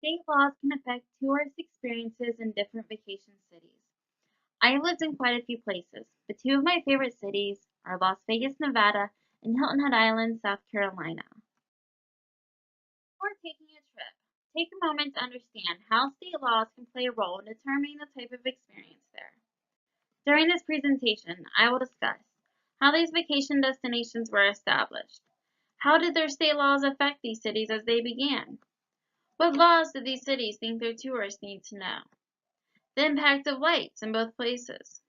State laws can affect tourist experiences in different vacation cities. I have lived in quite a few places, but two of my favorite cities are Las Vegas, Nevada, and Hilton Head Island, South Carolina. Before taking a trip, take a moment to understand how state laws can play a role in determining the type of experience there. During this presentation, I will discuss how these vacation destinations were established. How did their state laws affect these cities as they began? What laws did these cities think their tourists need to know? The impact of lights in both places.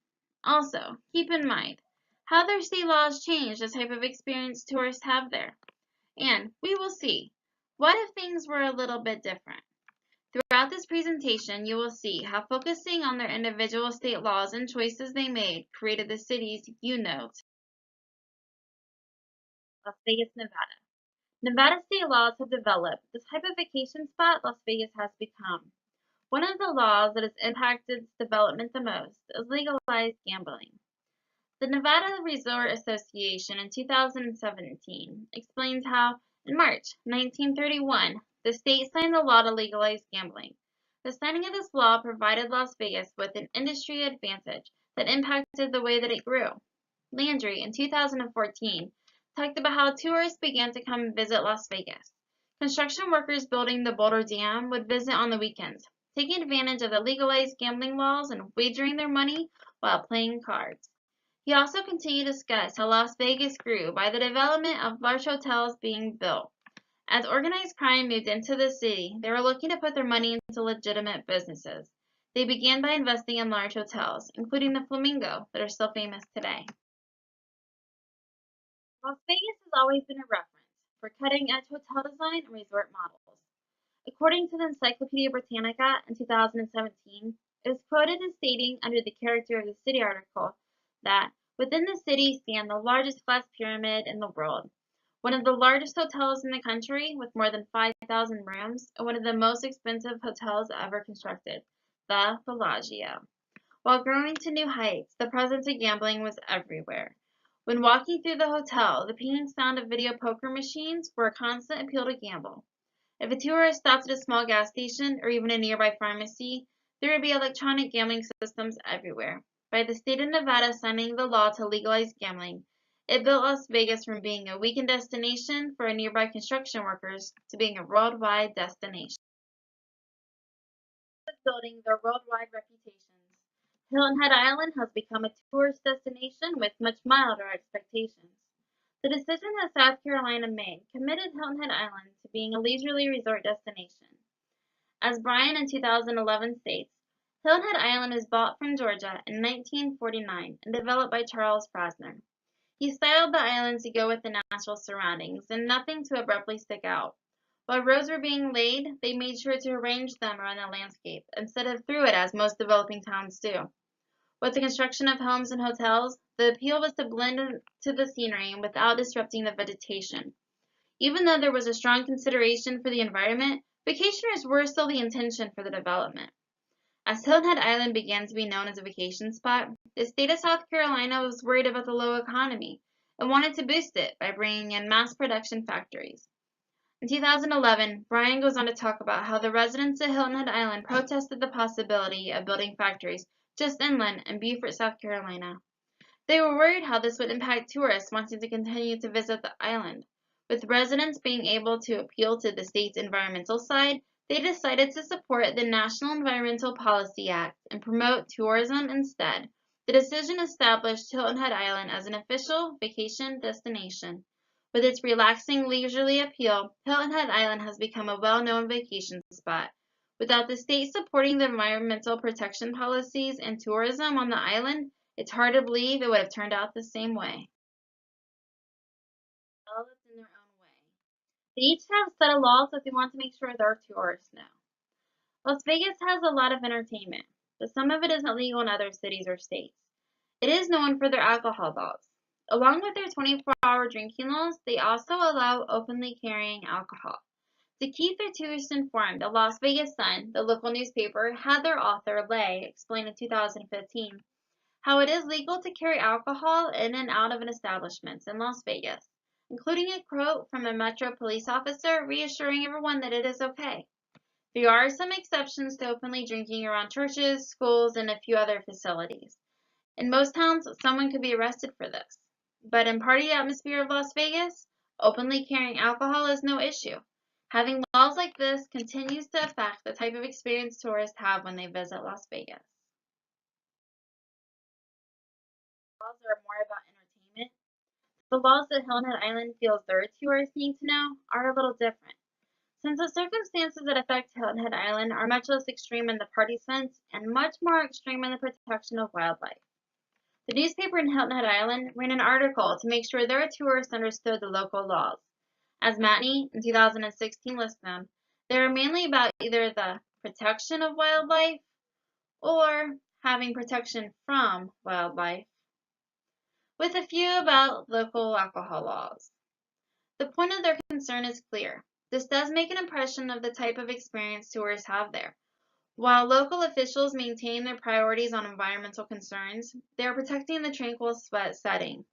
Also, keep in mind how their state laws change the type of experience tourists have there. And we will see, what if things were a little bit different? Throughout this presentation, you will see how focusing on their individual state laws and choices they made created the cities you know. Las Vegas, Nevada. Nevada state laws have developed the type of vacation spot Las Vegas has become. One of the laws that has impacted its development the most is legalized gambling. The Nevada Resort Association in 2017 explains how, in March 1931, the state signed the law to legalize gambling. The signing of this law provided Las Vegas with an industry advantage that impacted the way that it grew. Landry, in 2014, talked about how tourists began to come visit Las Vegas. Construction workers building the Boulder Dam would visit on the weekends, taking advantage of the legalized gambling laws and wagering their money while playing cards. He also continued to discuss how Las Vegas grew by the development of large hotels being built. As organized crime moved into the city, they were looking to put their money into legitimate businesses. They began by investing in large hotels, including the Flamingo, that are still famous today. Las Vegas has always been a reference for cutting-edge hotel design and resort models. According to the Encyclopedia Britannica in 2017, it was quoted as stating under the Character of the City article that within the city stand the largest glass pyramid in the world, one of the largest hotels in the country with more than 5,000 rooms, and one of the most expensive hotels ever constructed, the Bellagio. While growing to new heights, the presence of gambling was everywhere. When walking through the hotel, the pinging sound of video poker machines were a constant appeal to gamble. If a tourist stopped at a small gas station or even a nearby pharmacy, there would be electronic gambling systems everywhere. By the state of Nevada signing the law to legalize gambling, it built Las Vegas from being a weekend destination for nearby construction workers to being a worldwide destination. Building their worldwide reputations, Hilton Head Island has become a tourist destination with much milder expectations. The decision that South Carolina made committed Hilton Head Island to being a leisurely resort destination. As Bryan in 2011 states, Hilton Head Island was bought from Georgia in 1949 and developed by Charles Frasner. He styled the island to go with the natural surroundings and nothing to abruptly stick out. While roads were being laid, they made sure to arrange them around the landscape instead of through it as most developing towns do. With the construction of homes and hotels, the appeal was to blend into the scenery without disrupting the vegetation. Even though there was a strong consideration for the environment, vacationers were still the intention for the development. As Hilton Head Island began to be known as a vacation spot, the state of South Carolina was worried about the low economy and wanted to boost it by bringing in mass production factories. In 2011, Bryan goes on to talk about how the residents of Hilton Head Island protested the possibility of building factories just inland in Beaufort, South Carolina. They were worried how this would impact tourists wanting to continue to visit the island. With residents being able to appeal to the state's environmental side, they decided to support the National Environmental Policy Act and promote tourism instead. The decision established Hilton Head Island as an official vacation destination. With its relaxing, leisurely appeal, Hilton Head Island has become a well-known vacation spot. Without the state supporting the environmental protection policies and tourism on the island, it's hard to believe it would have turned out the same way. Developed in their own way. They each have a set of laws that they want to make sure their tourists know. Las Vegas has a lot of entertainment, but some of it isn't legal in other cities or states. It is known for their alcohol laws. Along with their 24-hour drinking laws, they also allow openly carrying alcohol. To keep their tourists informed, the Las Vegas Sun, the local newspaper, had their author, Lay, explain in 2015 how it is legal to carry alcohol in and out of an establishment in Las Vegas, including a quote from a Metro police officer reassuring everyone that it is okay. There are some exceptions to openly drinking around churches, schools, and a few other facilities. In most towns, someone could be arrested for this. But in party atmosphere of Las Vegas, openly carrying alcohol is no issue. Having laws like this continues to affect the type of experience tourists have when they visit Las Vegas. Laws are more about entertainment. The laws that Hilton Head Island feels their tourists need to know are a little different. Since the circumstances that affect Hilton Head Island are much less extreme in the party sense and much more extreme in the protection of wildlife. The newspaper in Hilton Head Island ran an article to make sure their tourists understood the local laws. As Matney in 2016 lists them, they are mainly about either the protection of wildlife or having protection from wildlife, with a few about local alcohol laws. The point of their concern is clear. This does make an impression of the type of experience tourists have there. While local officials maintain their priorities on environmental concerns, they are protecting the tranquil setting.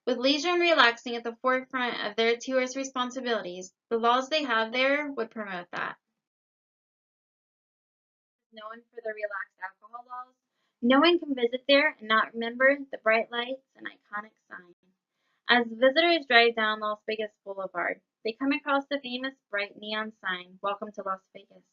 With leisure and relaxing at the forefront of their tourist responsibilities, the laws they have there would promote that. Known for their relaxed alcohol laws, no one can visit there and not remember the bright lights and iconic sign. As visitors drive down Las Vegas Boulevard, they come across the famous bright neon sign, "Welcome to Las Vegas."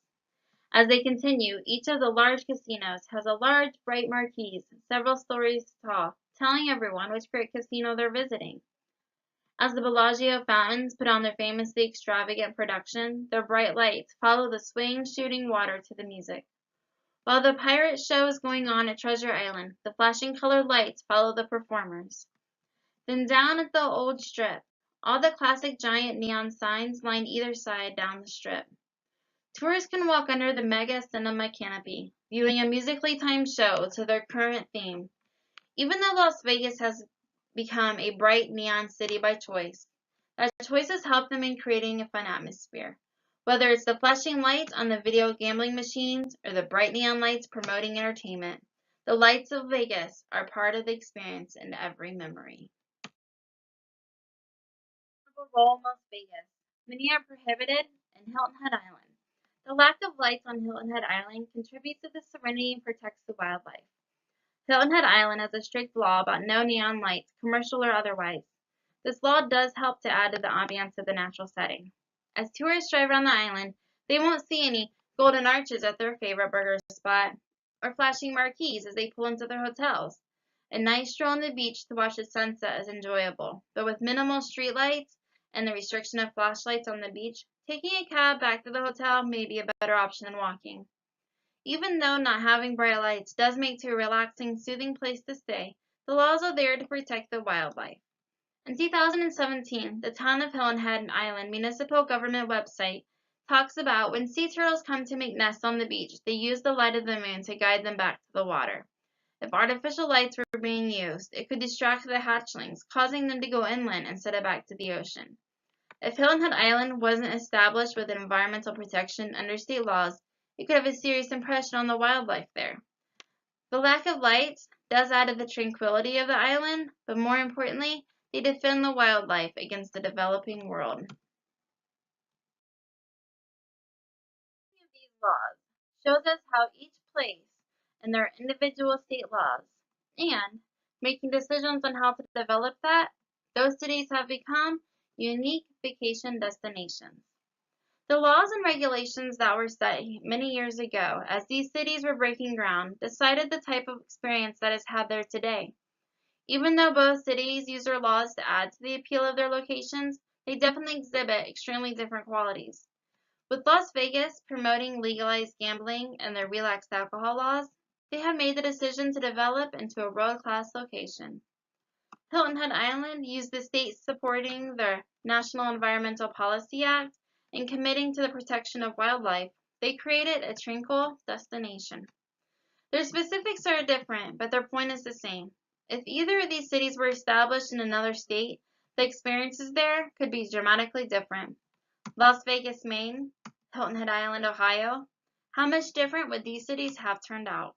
As they continue, each of the large casinos has a large, bright marquee several stories tall, telling everyone which great casino they're visiting. As the Bellagio fountains put on their famously extravagant production, their bright lights follow the swaying shooting water to the music. While the pirate show is going on at Treasure Island, the flashing colored lights follow the performers. Then down at the old strip, all the classic giant neon signs line either side down the strip. Tourists can walk under the mega cinema canopy, viewing a musically timed show to their current theme. Even though Las Vegas has become a bright neon city by choice, that choice has helped them in creating a fun atmosphere. Whether it's the flashing lights on the video gambling machines or the bright neon lights promoting entertainment, the lights of Vegas are part of the experience in every memory. Role in Las Vegas. Many are prohibited in Hilton Head Island. The lack of lights on Hilton Head Island contributes to the serenity and protects the wildlife. Hilton Head Island has a strict law about no neon lights, commercial or otherwise. This law does help to add to the ambiance of the natural setting. As tourists drive around the island, they won't see any golden arches at their favorite burger spot or flashing marquees as they pull into their hotels. A nice stroll on the beach to watch the sunset is enjoyable, but with minimal street lights and the restriction of flashlights on the beach, taking a cab back to the hotel may be a better option than walking. Even though not having bright lights does make it a relaxing, soothing place to stay, the laws are there to protect the wildlife. In 2017, the Town of Hilton Head Island municipal government website talks about when sea turtles come to make nests on the beach, they use the light of the moon to guide them back to the water. If artificial lights were being used, it could distract the hatchlings, causing them to go inland instead of back to the ocean. If Hilton Head Island wasn't established with environmental protection under state laws, it could have a serious impression on the wildlife there. The lack of lights does add to the tranquility of the island, but more importantly, they defend the wildlife against the developing world. These laws shows us how each place and their individual state laws and making decisions on how to develop that, those cities have become unique vacation destinations. The laws and regulations that were set many years ago as these cities were breaking ground decided the type of experience that is had there today. Even though both cities use their laws to add to the appeal of their locations, they definitely exhibit extremely different qualities. With Las Vegas promoting legalized gambling and their relaxed alcohol laws, they have made the decision to develop into a world-class location. Hilton Head Island used the state supporting their National Environmental Policy Act and committing to the protection of wildlife. They created a tranquil destination. Their specifics are different, but their point is the same. If either of these cities were established in another state, the experiences there could be dramatically different. Las Vegas, Maine, Hilton Head Island, Ohio. How much different would these cities have turned out?